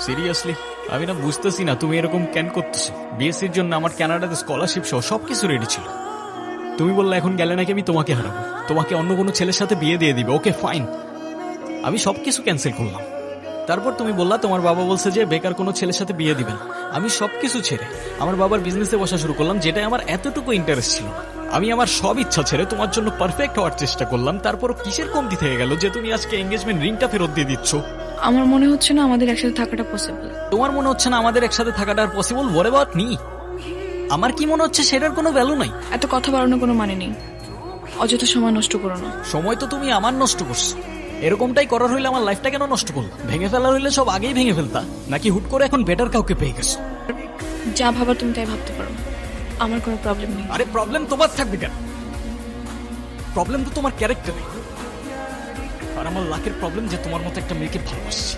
Seriously আমি না বুঝতেছি না তুমি এরকম কেন করতেছো। বিএসসির জন্য আমার কানাডাতে স্কলারশিপ সহ সবকিছু রেডি ছিল। তুমি বললে এখন গেলে নাকি আমি তোমাকে হারাবো, তোমাকে অন্য কোনো ছেলের সাথে বিয়ে দিয়ে দিবে। ওকে ফাইন, আমি সবকিছু ক্যান্সেল করলাম। তারপর তুমি বললা তোমার বাবা বলছে যে বেকার কোনো ছেলের সাথে বিয়ে দিবেন। আমি সবকিছু ছেড়ে আমার বাবার বিজনেসে বসা শুরু করলাম, যেটাই আমার এতটুকু ইন্টারেস্ট ছিল না। আমি আমার সব ইচ্ছা ছেড়ে তোমার জন্য পারফেক্ট হওয়ার চেষ্টা করলাম। তারপর কিসের কমতি থেকে গেল যে তুমি আজকে এঙ্গেজমেন্ট রিংটা ফেরত দিয়ে দিচ্ছ? আমার মনে হচ্ছে না আমাদের একসাথে থাকাটা পসিবল। তোমার মনে হচ্ছে না আমাদের একসাথে থাকাটা আর পসিবল? What about me? আমার কি মনে হচ্ছে সেটার কোনো ভ্যালু নাই। এত কথা বাড়ানোর কোনো মানে নেই, অযথা সময় নষ্ট করো না। সময় তো তুমি আমার নষ্ট করছো। এরকমটাই করার হইলে আমার লাইফটা কেন নষ্ট করলো? ভেঙে ফেলার হইলে সব আগেই ভেঙে ফেলতা, নাকি হুট করে এখন বেটার কাউকে পেয়ে গেছো? যা ভাবার তুমি তাই ভাবতে পারো, আমার কোনো প্রবলেম নেই। আরে প্রবলেম তোমার থাকবে কেন? প্রবলেম তো তোমার ক্যারেক্টারে। আর আমার লাকের প্রবলেম যে তোমার মতো একটা মেয়েকে ভালোবাসছি।